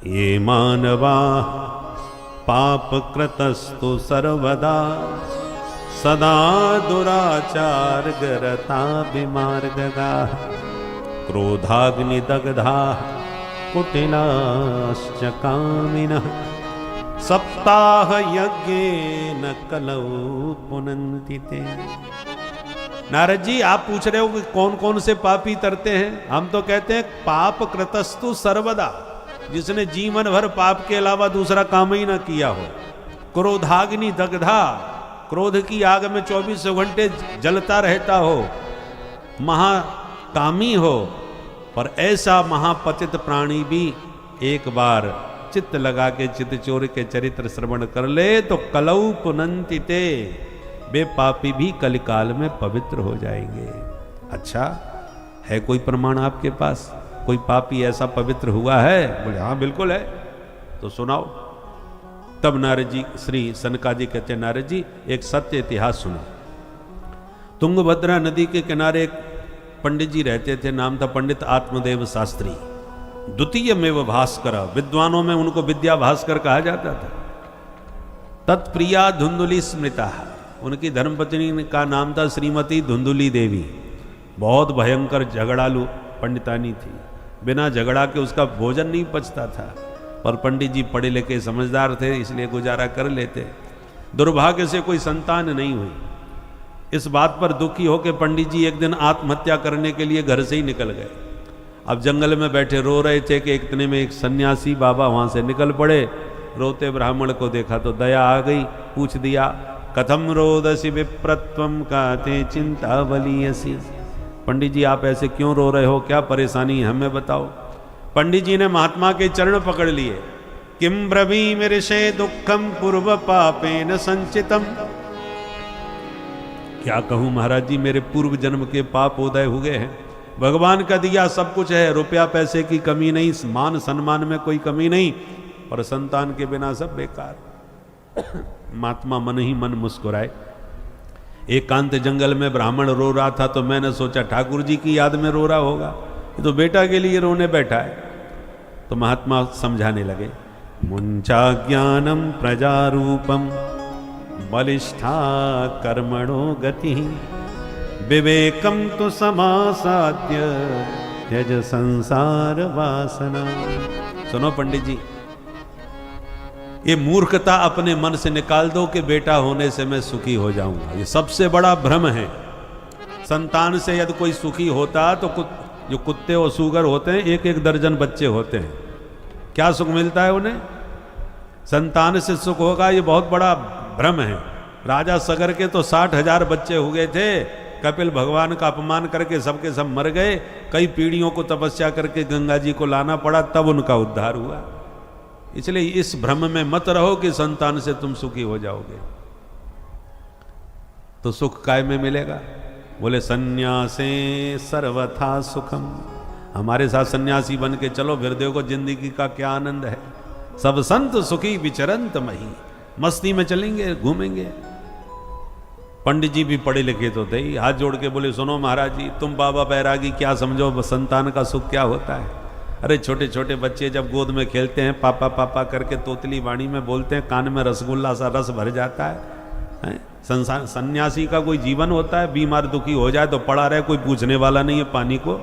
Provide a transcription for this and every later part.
ये मानवा पाप कृतस्तु सर्वदा सदा दुराचार गरता विमार्गदा क्रोधाग्निदग्धा कुटिलाश्च कामिनः सप्ताह यज्ञेन कलौ पुनन्ति ते। नारद जी आप पूछ रहे हो कि कौन कौन से पापी तरते हैं। हम तो कहते हैं पाप कृतस्तु सर्वदा, जिसने जीवन भर पाप के अलावा दूसरा काम ही ना किया हो। क्रोधाग्नि दग्धा, क्रोध की आग में 24 घंटे जलता रहता हो, महाकामी हो। पर ऐसा महापतित प्राणी भी एक बार चित्त लगा के चित्तचोर के चरित्र श्रवण कर ले तो कलौ पुनन्ति ते, वे पापी भी कलिकाल में पवित्र हो जाएंगे। अच्छा, है कोई प्रमाण आपके पास? कोई पापी ऐसा पवित्र हुआ है? बोले हाँ बिल्कुल है। तो सुनाओ। तब नारद जी, श्री सनकादि कहते हैं, नारद जी एक सत्य इतिहास सुनो। तुंगभद्रा नदी के किनारे एक पंडित जी रहते थे, नाम था पंडित आत्मदेव शास्त्री। द्वितीय में वह भास्कर, विद्वानों में उनको विद्या भास्कर कहा जाता था। तत्प्रिया धुंधुली स्मृता, उनकी धर्मपत्नी का नाम था श्रीमती धुंधुली देवी। बहुत भयंकर झगड़ालू पंडितानी थी, बिना झगड़ा के उसका भोजन नहीं पचता था। और पंडित जी पढ़े लिखे समझदार थे, इसलिए गुजारा कर लेते। दुर्भाग्य से कोई संतान नहीं हुई। इस बात पर दुखी होकर पंडित जी एक दिन आत्महत्या करने के लिए घर से ही निकल गए। अब जंगल में बैठे रो रहे थे कि इतने में एक सन्यासी बाबा वहां से निकल पड़े। रोते ब्राह्मण को देखा तो दया आ गई, पूछ दिया कथम रोदसी विप्रत्वम कहते चिंता बलियसी। पंडित जी आप ऐसे क्यों रो रहे हो, क्या परेशानी है हमें बताओ। पंडित जी ने महात्मा के चरण पकड़ लिए। किम ब्रवीमि ऋषे दुखम पूर्व पापेन संचितम, क्या कहूं महाराज जी, मेरे पूर्व जन्म के पाप उदय हो गए हैं। भगवान का दिया सब कुछ है, रुपया पैसे की कमी नहीं, मान सम्मान में कोई कमी नहीं, और संतान के बिना सब बेकार। महात्मा मन ही मन मुस्कुराए। एकांत जंगल में ब्राह्मण रो रहा था तो मैंने सोचा ठाकुर जी की याद में रो रहा होगा, ये तो बेटा के लिए रोने बैठा है। तो महात्मा समझाने लगे, मुंचा ज्ञानम प्रजारूपम बलिष्ठा कर्मणो गति विवेकम तो समासाद्य त्यज संसार वासना। सुनो पंडित जी, ये मूर्खता अपने मन से निकाल दो कि बेटा होने से मैं सुखी हो जाऊंगा। ये सबसे बड़ा भ्रम है। संतान से यदि कोई सुखी होता तो जो कुत्ते और सूगर होते हैं, एक एक दर्जन बच्चे होते हैं, क्या सुख मिलता है उन्हें? संतान से सुख होगा, ये बहुत बड़ा भ्रम है। राजा सगर के तो 60,000 बच्चे हो गए थे। कपिल भगवान का अपमान करके सबके सब मर गए। कई पीढ़ियों को तपस्या करके गंगा जी को लाना पड़ा, तब उनका उद्धार हुआ। इसलिए इस भ्रम में मत रहो कि संतान से तुम सुखी हो जाओगे। तो सुख काय में मिलेगा? बोले संन्यासे सर्वथा सुखम। हमारे साथ सन्यासी बन के चलो, फिर देखो जिंदगी का क्या आनंद है। सब संत सुखी विचरंत मही, मस्ती में चलेंगे, घूमेंगे। पंडित जी भी पढ़े लिखे तो थे, हाथ जोड़ के बोले सुनो महाराज जी, तुम बाबा बैरागी क्या समझो संतान का सुख क्या होता है। अरे छोटे छोटे बच्चे जब गोद में खेलते हैं, पापा पापा करके तोतली वाणी में बोलते हैं, कान में रसगुल्ला सा रस भर जाता है। सन्यासी का कोई जीवन होता है? बीमार दुखी हो जाए तो पड़ा रहे, कोई पूछने वाला नहीं है पानी को।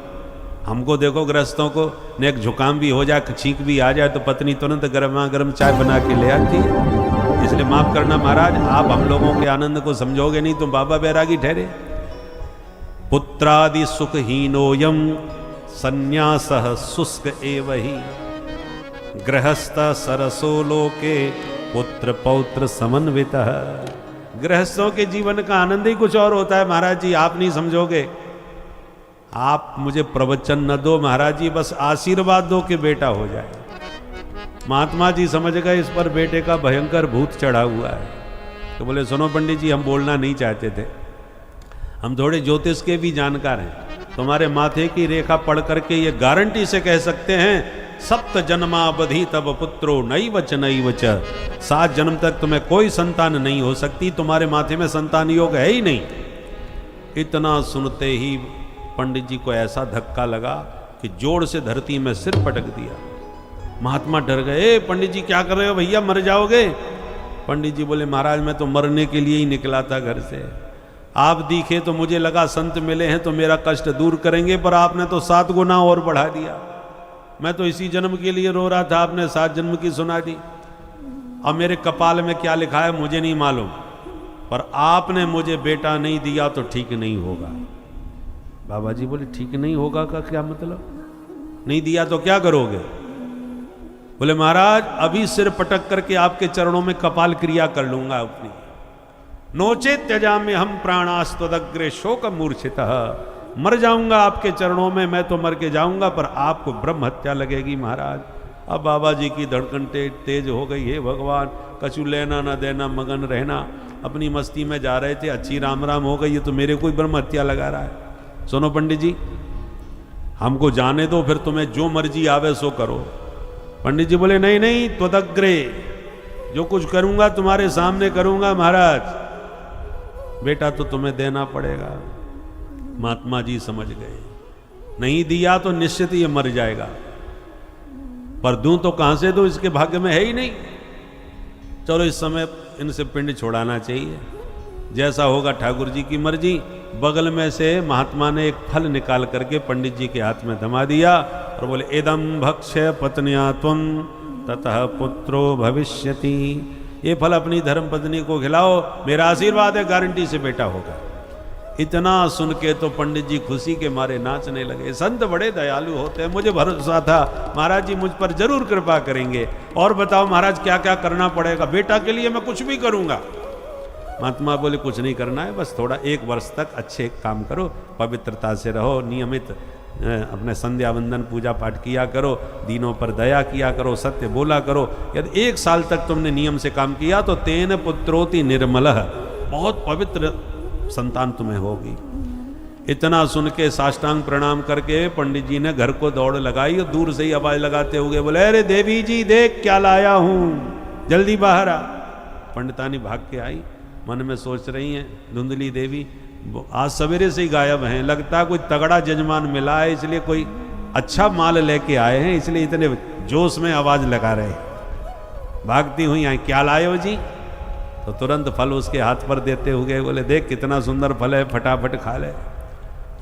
हमको देखो गृहस्थों को, नेक जुकाम भी हो जाए, छींक भी आ जाए तो पत्नी तुरंत गर्मा गर्म चाय बना के ले आती है। इसलिए माफ करना महाराज, आप हम लोगों के आनंद को समझोगे नहीं तो बाबा बैरागी ठहरे। पुत्रादि सुखहीनोयम संन्यासः शुष्क एव ही गृहस्थ सरसो लोके पुत्र पौत्र समन्वितः। गृहस्थों के जीवन का आनंद ही कुछ और होता है महाराज जी, आप नहीं समझोगे। आप मुझे प्रवचन न दो महाराज जी, बस आशीर्वाद दो कि बेटा हो जाए। महात्मा जी समझ गए इस पर बेटे का भयंकर भूत चढ़ा हुआ है। तो बोले सुनो पंडित जी, हम बोलना नहीं चाहते थे, हम थोड़े ज्योतिष के भी जानकार हैं। तुम्हारे माथे की रेखा पढ़ करके ये गारंटी से कह सकते हैं, सप्त जन्मावधि तब पुत्रो नैवच नैवच। 7 जन्म तक तुम्हें कोई संतान नहीं हो सकती, तुम्हारे माथे में संतान योग है ही नहीं। इतना सुनते ही पंडित जी को ऐसा धक्का लगा कि जोड़ से धरती में सिर पटक दिया। महात्मा डर गए, पंडित जी क्या कर रहे हो भैया, मर जाओगे। पंडित जी बोले महाराज मैं तो मरने के लिए ही निकला था घर से, आप दिखे तो मुझे लगा संत मिले हैं तो मेरा कष्ट दूर करेंगे, पर आपने तो 7 गुना और बढ़ा दिया। मैं तो इसी जन्म के लिए रो रहा था, आपने 7 जन्म की सुना दी। अब मेरे कपाल में क्या लिखा है मुझे नहीं मालूम, पर आपने मुझे बेटा नहीं दिया तो ठीक नहीं होगा। बाबा जी बोले ठीक नहीं होगा का क्या मतलब, नहीं दिया तो क्या करोगे? बोले महाराज अभी सिर पटक करके आपके चरणों में कपाल क्रिया कर लूंगा अपनी। नोचे त्यजाम्य हम प्राणास्तदग्रे शोक मूर्छितः, मर जाऊंगा आपके चरणों में, मैं तो मर के जाऊंगा पर आपको ब्रह्म हत्या लगेगी महाराज। अब बाबा जी की धड़कन तेज हो गई, हे भगवान कछु लेना ना देना मगन रहना, अपनी मस्ती में जा रहे थे, अच्छी राम राम हो गई, ये तो मेरे को ही ब्रह्म हत्या लगा रहा है। सुनो पंडित जी हमको जाने दो, फिर तुम्हें जो मर्जी आवे सो करो। पंडित जी बोले नहीं नहीं त्वदग्रे, जो कुछ करूंगा तुम्हारे सामने करूंगा महाराज, बेटा तो तुम्हें देना पड़ेगा। महात्मा जी समझ गए, नहीं दिया तो निश्चित ये मर जाएगा, पर दूं तो कहां से दूं, इसके भाग्य में है ही नहीं। चलो इस समय इनसे पिंड छोड़ाना चाहिए, जैसा होगा ठाकुर जी की मर्जी। बगल में से महात्मा ने एक फल निकाल करके पंडित जी के हाथ में थमा दिया और बोले इदम भक्ष्य पत्न्या त्वं ततः पुत्रो भविष्यति, ये फल अपनी धर्म पत्नी को खिलाओ, मेरा आशीर्वाद है गारंटी से बेटा होगा। इतना सुन के तो पंडित जी खुशी के मारे नाचने लगे। संत बड़े दयालु होते हैं, मुझे भरोसा था महाराज जी मुझ पर जरूर कृपा करेंगे। और बताओ महाराज क्या क्या करना पड़ेगा? बेटा के लिए मैं कुछ भी करूंगा। महात्मा बोले कुछ नहीं करना है, बस थोड़ा 1 वर्ष तक अच्छे काम करो, पवित्रता से रहो, नियमित अपने संध्या वंदन पूजा पाठ किया करो, दीनों पर दया किया करो, सत्य बोला करो। यदि 1 साल तक तुमने नियम से काम किया तो तेन पुत्रोति निर्मलः, बहुत पवित्र संतान तुम्हें होगी। इतना सुन के साष्टांग प्रणाम करके पंडित जी ने घर को दौड़ लगाई और दूर से ही आवाज लगाते हुए बोले अरे देवी जी देख क्या लाया हूं, जल्दी बाहर आ। पंडितानी भाग के आई, मन में सोच रही हैं धुंधली देवी आज सवेरे से ही गायब हैं, लगता है कोई तगड़ा जजमान मिला है इसलिए कोई अच्छा माल लेके आए हैं, इसलिए इतने जोश में आवाज लगा रहे हैं। भागती हुई आई, क्या लाए हो जी? तो तुरंत फल उसके हाथ पर देते हुए बोले देख कितना सुंदर फल है, फटाफट खा ले।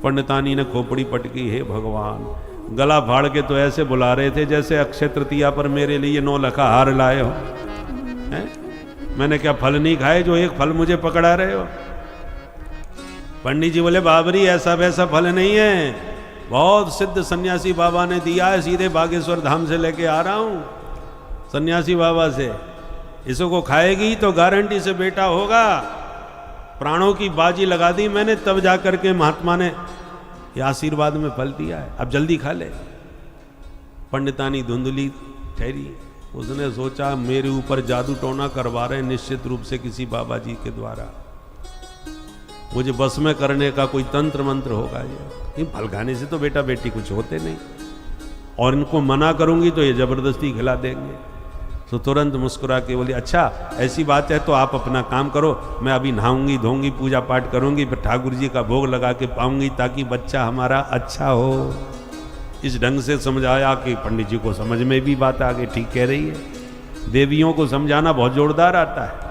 पंडितानी ने खोपड़ी पटकी, हे भगवान, गला फाड़ के तो ऐसे बुला रहे थे जैसे अक्षय तृतीया पर मेरे लिए 9 लखा हार लाए हो। हैं? मैंने क्या फल नहीं खाए जो एक फल मुझे पकड़ा रहे हो? पंडित जी बोले बाबरी ऐसा वैसा फल नहीं है, बहुत सिद्ध सन्यासी बाबा ने दिया है, सीधे बागेश्वर धाम से लेके आ रहा हूं सन्यासी बाबा से, इसको खाएगी तो गारंटी से बेटा होगा। प्राणों की बाजी लगा दी मैंने, तब जाकर के महात्मा ने ये आशीर्वाद में फल दिया है, अब जल्दी खा ले। पंडितानी धुंधली ठहरी, उसने सोचा मेरे ऊपर जादू टोना करवा रहे निश्चित रूप से किसी बाबा जी के द्वारा, मुझे बस में करने का कोई तंत्र मंत्र होगा। ये फल खाने से तो बेटा बेटी कुछ होते नहीं, और इनको मना करूंगी तो ये जबरदस्ती खिला देंगे। तो तुरंत मुस्कुरा के बोली अच्छा ऐसी बात है तो आप अपना काम करो, मैं अभी नहाऊंगी धोऊंगी पूजा पाठ करूंगी, फिर ठाकुर जी का भोग लगा के पाऊंगी ताकि बच्चा हमारा अच्छा हो। इस ढंग से समझाया कि पंडित जी को समझ में भी बात आ गई, ठीक कह रही है। देवियों को समझाना बहुत जोरदार आता है।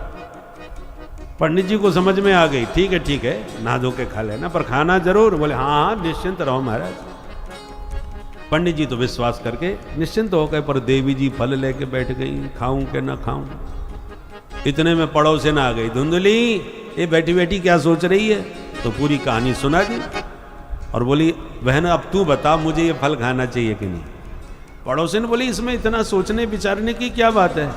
पंडित जी को समझ में आ गई, ठीक है नहा धो के खा लेना, पर खाना जरूर। बोले हाँ निश्चिंत रहो महाराज। पंडित जी तो विश्वास करके निश्चिंत हो गए, पर देवी जी फल लेके बैठ गई, खाऊं के ना खाऊं। इतने में पड़ोसन आ गई, धुंधली ये बैठी बैठी क्या सोच रही है? तो पूरी कहानी सुना दी और बोली बहन अब तू बता मुझे ये फल खाना चाहिए कि नहीं? पड़ोसन बोली इसमें इतना सोचने विचारने की क्या बात है,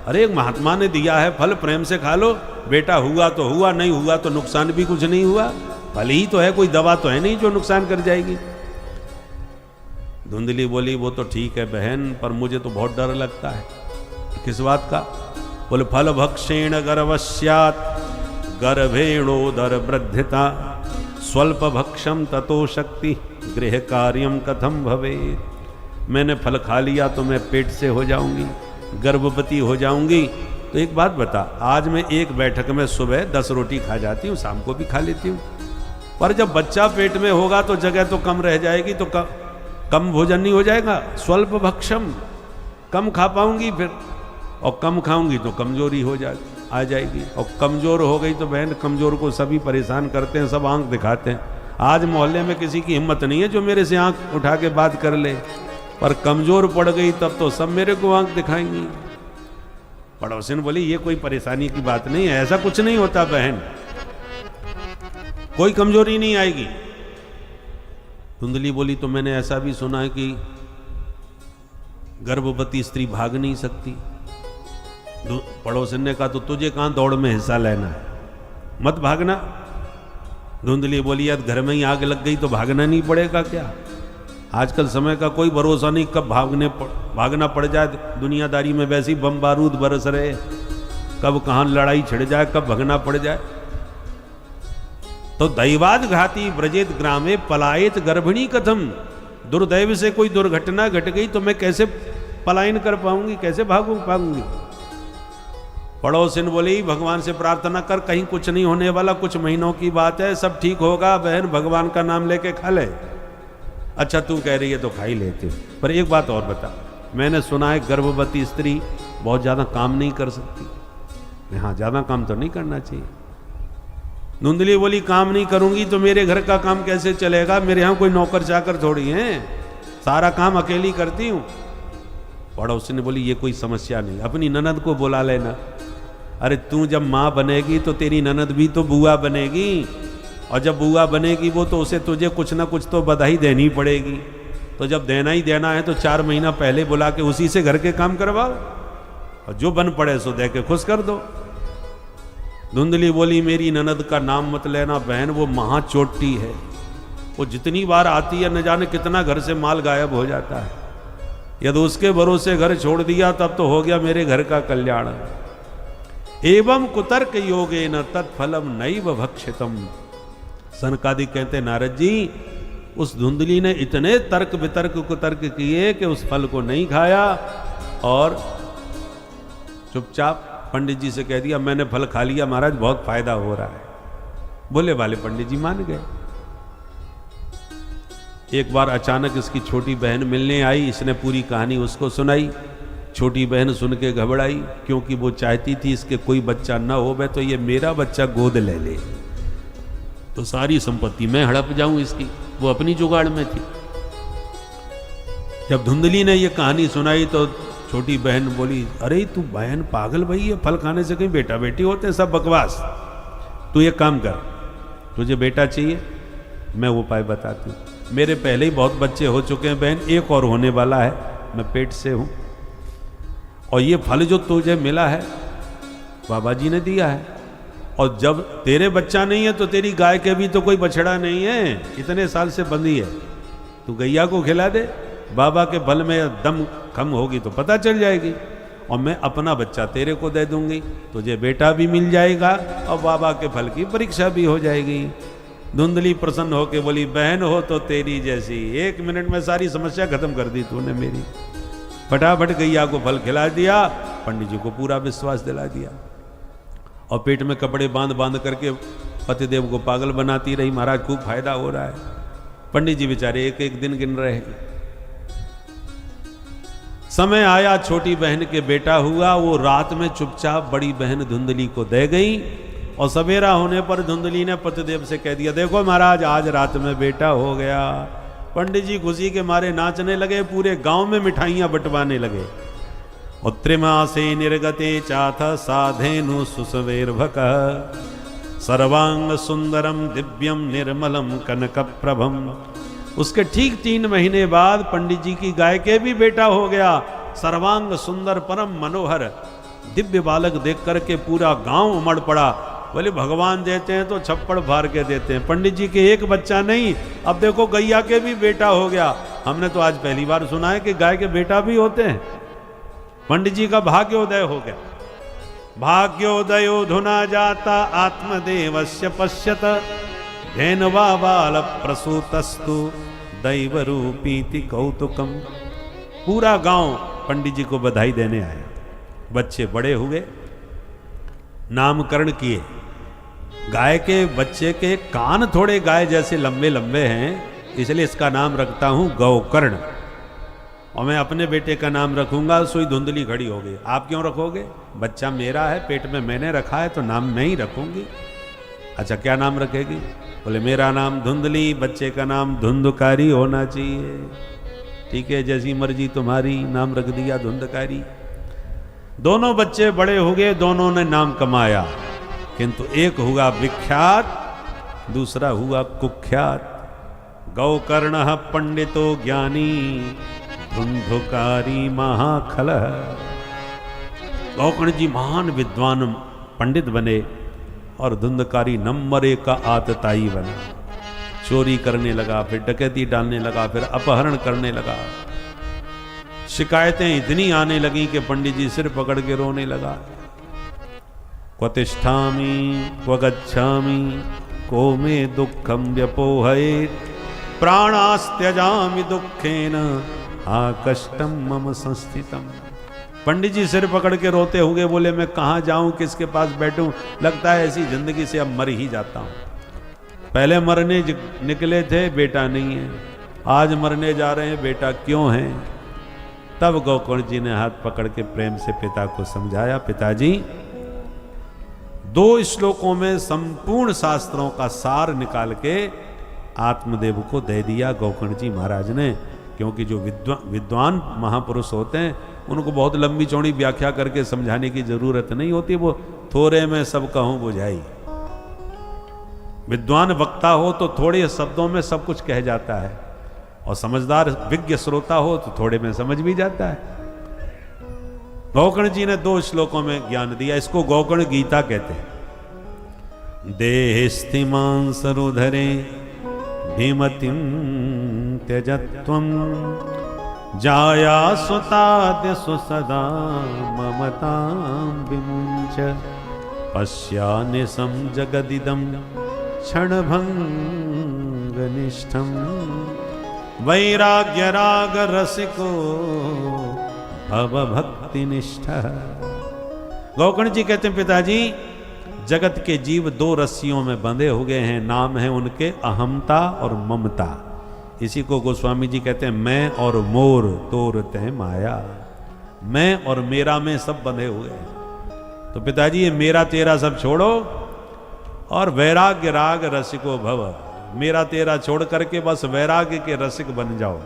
अरे एक महात्मा ने दिया है फल, प्रेम से खा लो, बेटा हुआ तो हुआ, नहीं हुआ तो नुकसान भी कुछ नहीं हुआ, फल ही तो है, कोई दवा तो है नहीं जो नुकसान कर जाएगी। धुंधली बोली वो तो ठीक है बहन, पर मुझे तो बहुत डर लगता है। किस बात का? बोले फल भक्षेण गर्भस्यात् गर्भेणोदर वृद्धिता स्वल्प भक्षम ततो शक्ति गृह कार्यम कथम भवेत्। मैंने फल खा लिया तो मैं पेट से हो जाऊंगी, गर्भवती हो जाऊंगी। तो एक बात बता, आज मैं एक बैठक में सुबह 10 रोटी खा जाती हूँ, शाम को भी खा लेती हूँ, पर जब बच्चा पेट में होगा तो जगह तो कम रह जाएगी, तो कम भोजन नहीं हो जाएगा? स्वल्प भक्षम, कम खा पाऊंगी फिर, और कम खाऊंगी तो कमजोरी आ जाएगी, और कमजोर हो गई तो बहन, कमजोर को सभी परेशान करते हैं, सब आंख दिखाते हैं। आज मोहल्ले में किसी की हिम्मत नहीं है जो मेरे से आंख उठा के बात कर ले, पर कमजोर पड़ गई तब तो सब मेरे को आंख दिखाएंगी। पड़ोसी ने बोली ये कोई परेशानी की बात नहीं है, ऐसा कुछ नहीं होता बहन, कोई कमजोरी नहीं आएगी। धुंधली बोली तो मैंने ऐसा भी सुना है कि गर्भवती स्त्री भाग नहीं सकती। पड़ोसन ने कहा तो तुझे कहां दौड़ में हिस्सा लेना है, मत भागना। धुंधली बोली यार घर में ही आग लग गई तो भागना नहीं पड़ेगा क्या? आजकल समय का कोई भरोसा नहीं, कब भागना पड़ जाए। दुनियादारी में वैसे ही बम बारूद बरस रहे, कब कहां लड़ाई छिड़ जाए, कब भगना पड़ जाए। तो दैवाद घाती ब्रजेत ग्रामे पलायत गर्भिणी कथम, दुर्दैव से कोई दुर्घटना घट गई तो मैं कैसे पलायन कर पाऊंगी, कैसे भागू पाऊंगी? पड़ोसिन बोली भगवान से प्रार्थना कर, कहीं कुछ नहीं होने वाला, कुछ महीनों की बात है, सब ठीक होगा बहन, भगवान का नाम लेके खा ले। अच्छा तू कह रही है तो खा ही लेते, पर एक बात और बता, मैंने सुना है गर्भवती स्त्री बहुत ज्यादा काम नहीं कर सकती। हाँ ज्यादा काम तो नहीं करना चाहिए। धुंधली बोली काम नहीं करूंगी तो मेरे घर का काम कैसे चलेगा? मेरे यहाँ कोई नौकर चाकर थोड़ी है, सारा काम अकेली करती हूँ। पड़ोसी ने बोली ये कोई समस्या नहीं, अपनी ननद को बुला लेना। अरे तू जब माँ बनेगी तो तेरी ननद भी तो बुआ बनेगी, और जब बुआ बनेगी वो तो उसे तुझे कुछ ना कुछ तो बधाई देनी पड़ेगी। तो जब देना ही देना है तो 4 महीना पहले बुला के उसी से घर के काम करवाओ, और जो बन पड़े सो दे के खुश कर दो। धुंधली बोली मेरी ननद का नाम मत लेना बहन, वो महा चोटी है, वो जितनी बार आती है न जाने कितना घर से माल गायब हो जाता है। यदि उसके भरोसे घर छोड़ दिया तब तो हो गया मेरे घर का कल्याण। एवं कुतर्क योगे न तत्फलम नैव भक्षितम। सनकादिक कहते नारद जी उस धुंधली ने इतने तर्क वितर्क कुतर्क किए कि उस फल को नहीं खाया, और चुपचाप पंडित जी से कह दिया मैंने फल खा लिया महाराज, बहुत फायदा हो रहा है। बोले वाले पंडित जी मान गए। एक बार अचानक इसकी छोटी बहन मिलने आई, इसने पूरी कहानी उसको सुनाई। छोटी बहन सुन के घबराई, क्योंकि वो चाहती थी इसके कोई बच्चा ना हो, वह तो ये मेरा बच्चा गोद ले ले तो सारी संपत्ति मैं हड़प जाऊं इसकी, वो अपनी जुगाड़ में थी। जब धुंधली ने ये कहानी सुनाई तो छोटी बहन बोली अरे तू बहन पागल भाई है, फल खाने से कहीं बेटा बेटी होते हैं, सब बकवास। तू ये काम कर, तुझे बेटा चाहिए, मैं वो उपाय बताती हूँ। मेरे पहले ही बहुत बच्चे हो चुके हैं बहन, एक और होने वाला है, मैं पेट से हूँ, और ये फल जो तुझे मिला है बाबा जी ने दिया है, और जब तेरे बच्चा नहीं है तो तेरी गाय के भी तो कोई बछड़ा नहीं है, इतने साल से बंधी है, तू गैया को खिला दे, बाबा के फल में दम कम होगी तो पता चल जाएगी, और मैं अपना बच्चा तेरे को दे दूंगी, तुझे बेटा भी मिल जाएगा और बाबा के फल की परीक्षा भी हो जाएगी। धुंधली प्रसन्न होके बोली बहन हो तो तेरी जैसी, 1 मिनट में सारी समस्या खत्म कर दी तूने मेरी। फटाफट गैया को फल खिला दिया, पंडित जी को पूरा विश्वास दिला दिया, और पेट में कपड़े बांध बांध करके पतिदेव को पागल बनाती रही, महाराज खूब फायदा हो रहा है। पंडित जी बेचारे एक एक दिन गिन रहे। समय आया, छोटी बहन के बेटा हुआ, वो रात में चुपचाप बड़ी बहन धुंधली को दे गई, और सवेरा होने पर धुंधली ने पतिदेव से कह दिया देखो महाराज आज रात में बेटा हो गया। पंडित जी खुशी के मारे नाचने लगे, पूरे गांव में मिठाइयां बंटवाने लगे। और त्रिमासे निर्गते चाथ साधेनु सुसवेर्भक सर्वांग सुंदरम दिव्यम निर्मलम कनक प्रभम। उसके ठीक 3 महीने बाद पंडित जी की गाय के भी बेटा हो गया। सर्वांग सुंदर परम मनोहर दिव्य बालक देख करके पूरा गांव उमड़ पड़ा। बोले भगवान देते हैं तो छप्पड़ फाड़ के देते हैं, पंडित जी के एक बच्चा नहीं, अब देखो गैया के भी बेटा हो गया। हमने तो आज पहली बार सुना है कि गाय के बेटा भी होते हैं। पंडित जी का भाग्योदय हो गया। भाग्योदयो धुना जाता आत्मदेवस्य पश्यत धेनवा बाल प्रसूतस्तु दैव रूपीति कौतुकम। पूरा गांव पंडित जी को बधाई देने आया। बच्चे बड़े हुए, नामकरण किए। गाय के बच्चे के कान थोड़े गाय जैसे लंबे लंबे हैं, इसलिए इसका नाम रखता हूं गौकर्ण। और मैं अपने बेटे का नाम रखूंगा, सुई धुंधली खड़ी हो गई। आप क्यों रखोगे? बच्चा मेरा है, पेट में मैंने रखा है, तो नाम मैं ही रखूंगी। अच्छा, क्या नाम रखेगी? बोले मेरा नाम धुंधली, बच्चे का नाम धुंधकारी होना चाहिए। ठीक है, जैसी मर्जी तुम्हारी, नाम रख दिया धुंधकारी। दोनों बच्चे बड़े हो गए, दोनों ने नाम कमाया, किंतु एक हुआ विख्यात, दूसरा हुआ कुख्यात। गौकर्ण पंडितो ज्ञानी, धुंधकारी महाखल। गौकर्ण जी महान विद्वान पंडित बने और धुंधकारी नंबर 1 का आतताई बना। चोरी करने लगा, फिर डकैती डालने लगा, फिर अपहरण करने लगा। शिकायतें इतनी आने लगी कि पंडित जी सिर पकड़ के रोने लगा। क्व तिष्ठामि क्व गच्छामि को मे दुःखं व्यपोहयेत्, प्राणास्त्यजामि दुःखेन आ कष्टम मम संस्थितम। पंडित जी सिर पकड़ के रोते हुए बोले, मैं कहाँ जाऊं, किसके पास बैठूं, लगता है ऐसी जिंदगी से अब मर ही जाता हूं। पहले मरने निकले थे, बेटा नहीं है, आज मरने जा रहे हैं, बेटा क्यों है? तब गौकर्ण जी ने हाथ पकड़ के प्रेम से पिता को समझाया, पिताजी 2 श्लोकों में संपूर्ण शास्त्रों का सार निकाल के आत्मदेव को दे दिया गौकर्ण जी महाराज ने। क्योंकि जो विद्वान महापुरुष होते हैं उनको बहुत लंबी चौड़ी व्याख्या करके समझाने की जरूरत नहीं होती, वो थोड़े में सब कहूं बुझाई। विद्वान वक्ता हो तो थोड़े शब्दों में सब कुछ कह जाता है, और समझदार विज्ञ श्रोता हो तो थोड़े में समझ भी जाता है। गौकर्ण जी ने 2 श्लोकों में ज्ञान दिया, इसको गौकर्ण गीता कहते हैं। देहस्थिमां सरुधरे भीमतिं त्यजत्वं, जाया स्वताद्यसु सदा ममतां विमुञ्च, पश्यानिशं जगदिदं क्षणभङ्गनिष्ठं, वैराग्य राग रसिको भव भक्ति निष्ठा। गौकर्ण जी कहते हैं, पिताजी जगत के जीव 2 रस्सियों में बंधे हो गए हैं, नाम है उनके अहमता और ममता। इसी को गोस्वामी जी कहते हैं, मैं और मोर तोरते हैं माया। मैं और मेरा में सब बंधे हुए हैं। तो पिताजी ये मेरा तेरा सब छोड़ो और वैराग्य राग रसिको भव, मेरा तेरा छोड़ करके बस वैराग्य के रसिक बन जाओ।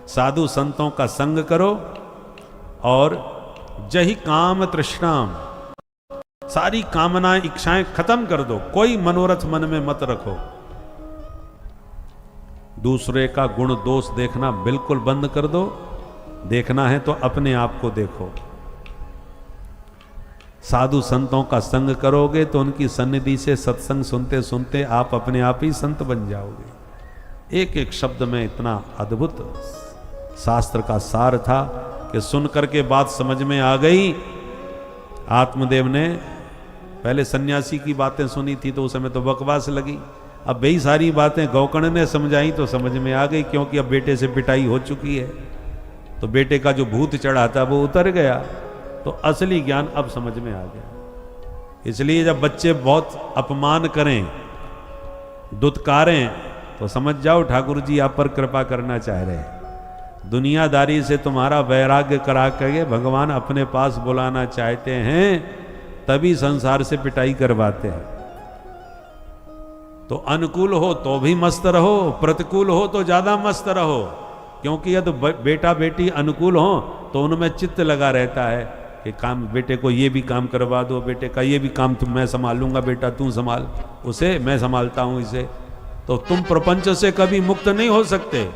साधु संतों का संग करो और जही काम तृष्णाम, सारी कामनाएं इच्छाएं खत्म कर दो, कोई मनोरथ मन में मत रखो। दूसरे का गुण दोष देखना बिल्कुल बंद कर दो, देखना है तो अपने आप को देखो। साधु संतों का संग करोगे तो उनकी सन्निधि से सत्संग सुनते सुनते आप अपने आप ही संत बन जाओगे। एक एक शब्द में इतना अद्भुत शास्त्र का सार था कि सुन करके बात समझ में आ गई। आत्मदेव ने पहले सन्यासी की बातें सुनी थी तो उस समय तो बकवास लगी, अब वही सारी बातें गौकर्ण ने समझाई तो समझ में आ गई, क्योंकि अब बेटे से पिटाई हो चुकी है तो बेटे का जो भूत चढ़ा था वो उतर गया, तो असली ज्ञान अब समझ में आ गया। इसलिए जब बच्चे बहुत अपमान करें, दुत्कारें, तो समझ जाओ ठाकुर जी आप पर कृपा करना चाह रहे हैं। दुनियादारी से तुम्हारा वैराग्य करा के भगवान अपने पास बुलाना चाहते हैं, तभी संसार से पिटाई करवाते हैं। तो अनुकूल हो तो भी मस्त रहो, प्रतिकूल हो तो ज्यादा मस्त रहो, क्योंकि यदि बेटा बेटी अनुकूल हो तो उनमें चित्त लगा रहता है कि काम, बेटे को ये भी काम करवा दो, बेटे का ये भी काम तुम मैं संभालूंगा, बेटा तू संभाल, उसे मैं संभालता हूं इसे। तो तुम प्रपंच से कभी मुक्त नहीं हो सकते।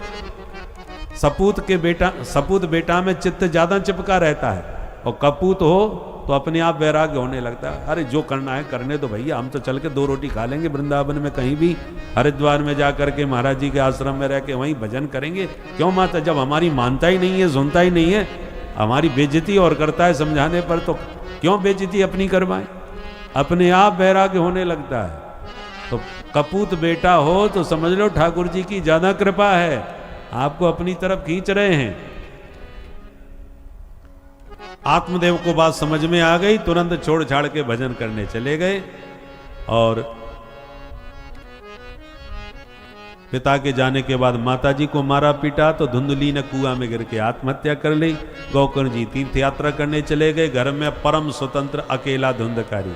सपूत बेटा में चित्त ज्यादा चिपका रहता है, और कपूत हो तो अपने आप वैराग्य होने लगता है। अरे जो करना है करने दो भैया, हम तो चल के 2 रोटी खा लेंगे वृंदावन में, कहीं भी हरिद्वार में जा करके महाराज जी के आश्रम में रह के वहीं भजन करेंगे। क्यों माता, जब हमारी मानता ही नहीं है, सुनता ही नहीं है, हमारी बेइज्जती और करता है समझाने पर, तो क्यों बेइज्जती अपनी करवाएं। अपने आप वैराग्य होने लगता है। तो कपूत बेटा हो तो समझ लो ठाकुर जी की ज्यादा कृपा है, आपको अपनी तरफ खींच रहे हैं। आत्मदेव को बात समझ में आ गई, तुरंत छोड़ छाड़ के भजन करने चले गए। और पिता के जाने के बाद माताजी को मारा पीटा तो धुंधली ने कुआं में गिर के आत्महत्या कर ली। गोकर्ण जी तीर्थ यात्रा करने चले गए। घर में परम स्वतंत्र अकेला धुंधकारी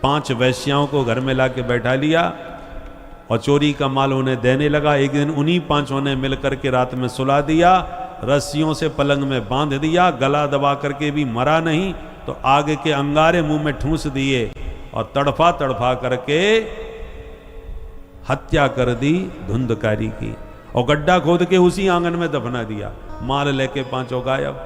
5 वैश्याओं को घर में लाके बैठा लिया और चोरी का माल उन्हें देने लगा। एक दिन उन्हीं 5 ने मिलकर के रात में सुला दिया, रस्सियों से पलंग में बांध दिया, गला दबा करके भी मरा नहीं तो आगे के अंगारे मुंह में ठूंस दिए और तड़फा तड़फा करके हत्या कर दी धुंधकारी की और गड्ढा खोद के उसी आंगन में दफना दिया। माल लेके 5 गायब।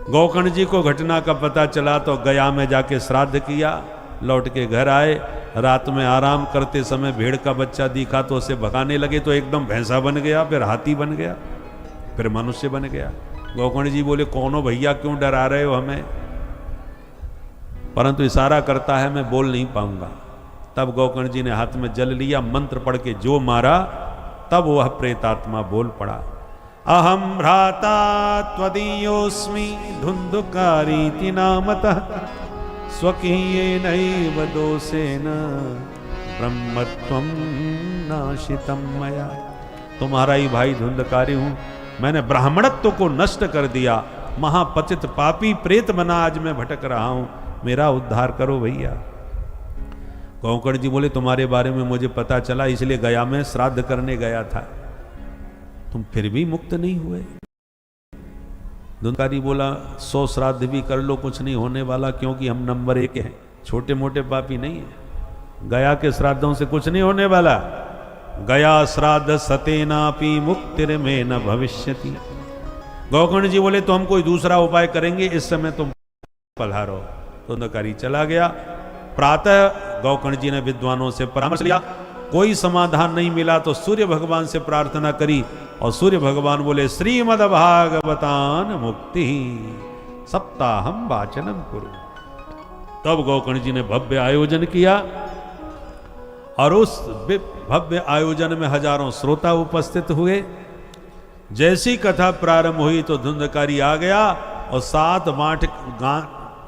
गोकर्ण जी को घटना का पता चला तो गया में जाके श्राद्ध किया। लौट के घर आए। रात में आराम करते समय भेड़ का बच्चा दिखा तो उसे भगाने लगे तो एकदम भैंसा बन गया, फिर हाथी बन गया, फिर मनुष्य बन गया। गोकर्ण जी बोले कौन हो भैया, क्यों डरा रहे हो हमें? परंतु इशारा करता है मैं बोल नहीं पाऊंगा। तब गोकर्ण जी ने हाथ में जल लिया, मंत्र पढ़ के जो मारा तब वह प्रेतात्मा बोल पड़ा, अहम भ्राता त्वदीयोस्मि धुंधुकारीति नामतः स्वकीयेनैव दोषेन ब्रह्मत्वं नाशितं मया। तुम्हारा ही भाई धुंधकारी हूं, मैंने ब्राह्मणत्व को नष्ट कर दिया, महापतित पापी प्रेत बना आज मैं भटक रहा हूं, मेरा उद्धार करो भैया। गोकर्ण जी बोले तुम्हारे बारे में मुझे पता चला इसलिए गया में श्राद्ध करने गया था, तुम फिर भी मुक्त नहीं हुए। धुंधकारी बोला 100 श्राद्ध भी कर लो कुछ नहीं होने वाला, क्योंकि हम नंबर 1 हैं, छोटे मोटे पापी नहीं है। गया के श्राद्धों से कुछ नहीं होने वाला। गया श्राद्ध सतेनापि मुक्तिर्मे न भविष्यति। गोकर्ण जी बोले तो हम कोई दूसरा उपाय करेंगे, इस समय तुम पधारो। धुंधकारी चला गया। प्रातः गोकर्ण जी ने विद्वानों से परामर्श लिया, कोई समाधान नहीं मिला तो सूर्य भगवान से प्रार्थना करी और सूर्य भगवान बोले श्रीमद् भागवतान मुक्ति सप्ताहम वाचनम कुरु। तब गोकर्ण जी ने भव्य आयोजन किया और उस भव्य आयोजन में हजारों श्रोता उपस्थित हुए। जैसी कथा प्रारंभ हुई तो धुंधकारी आ गया और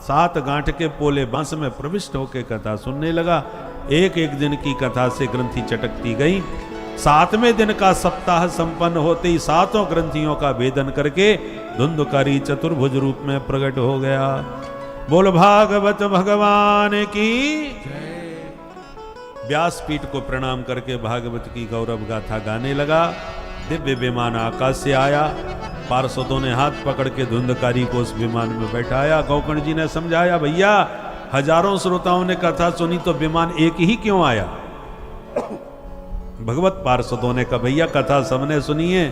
7 गांठ के पोले बांस में प्रविष्ट होकर कथा सुनने लगा। एक दिन की कथा से ग्रंथि चटकती गई। 7वें दिन का सप्ताह संपन्न होते ही 7 ग्रंथियों का भेदन करके धुंधकारी चतुर्भुज रूप में प्रकट हो गया। बोल भागवत भगवान की। व्यासपीठ को प्रणाम करके भागवत की गौरव गाथा गाने लगा। दिव्य विमान आकाश से आया। पार्षदों ने हाथ पकड़ के धुंधकारी को उस विमान में बैठाया। गोकर्ण जी ने समझाया भैया हजारों श्रोताओं ने कथा सुनी तो विमान एक ही क्यों आया? भगवत पार्षदों ने कहा भैया कथा सबने सुनी है,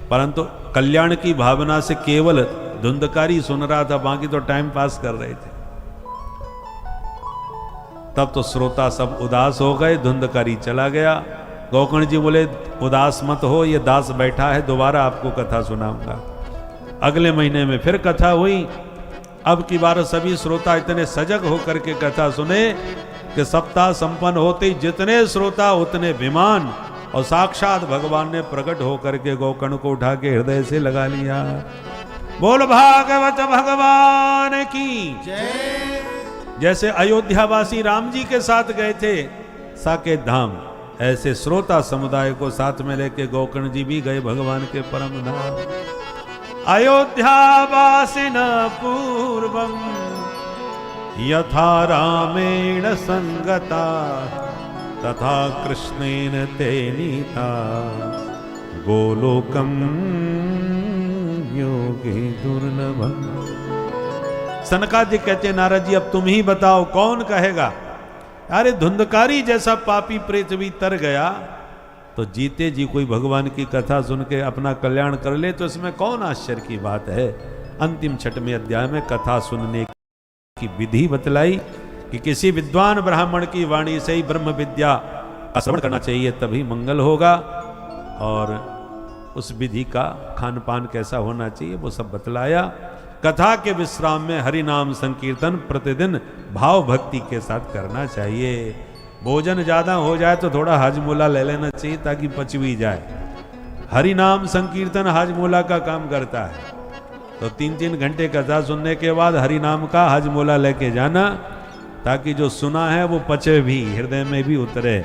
परंतु कल्याण की भावना से केवल धुंधकारी सुन रहा था, बाकी तो टाइम पास कर रहे थे। तब तो श्रोता सब उदास हो गए। धुंधकारी चला गया। गोकर्ण जी बोले उदास मत हो, ये दास बैठा है, दोबारा आपको कथा सुनाऊंगा। अगले महीने में फिर कथा हुई। अब की बार सभी श्रोता इतने सजग होकर के कथा सुने कि सप्ताह संपन्न होते ही जितने श्रोता उतने विमान और साक्षात भगवान ने प्रकट होकर के गोकर्ण को उठा के हृदय से लगा लिया। बोल भागवत भगवान की जय। जैसे अयोध्यावासी राम जी के साथ गए थे साकेत धाम, ऐसे श्रोता समुदाय को साथ में लेके गोकर्ण जी भी गए भगवान के परम धाम। अयोध्यावासिन पूर्वम यथा रामेण संगता तथा कृष्णेन ते नीता गोलोकम योगी दुर्लभम। सनकादिक कहते नारद जी अब तुम ही बताओ कौन कहेगा? अरे धुंधकारी जैसा पापी प्रेत भी तर गया तो जीते जी कोई भगवान की कथा सुन के अपना कल्याण कर ले तो इसमें कौन आश्चर्य की बात है। अंतिम 6वें अध्याय में कथा सुनने की विधि बतलाई कि किसी विद्वान ब्राह्मण की वाणी से ही ब्रह्म विद्या का श्रवण करना चाहिए, तभी मंगल होगा। और उस विधि का खान पान कैसा होना चाहिए वो सब बतलाया। कथा के विश्राम में हरि नाम संकीर्तन प्रतिदिन भाव भक्ति के साथ करना चाहिए। भोजन ज्यादा हो जाए तो थोड़ा हजमूला ले लेना चाहिए ताकि पच भी जाए। हरि नाम संकीर्तन हजमूला का काम करता है। तो 3-3 घंटे कथा सुनने के बाद हरि नाम का हजमूला लेके जाना ताकि जो सुना है वो पचे भी, हृदय में भी उतरे।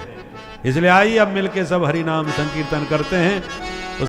इसलिए आइए अब मिलके सब हरि नाम संकीर्तन करते हैं।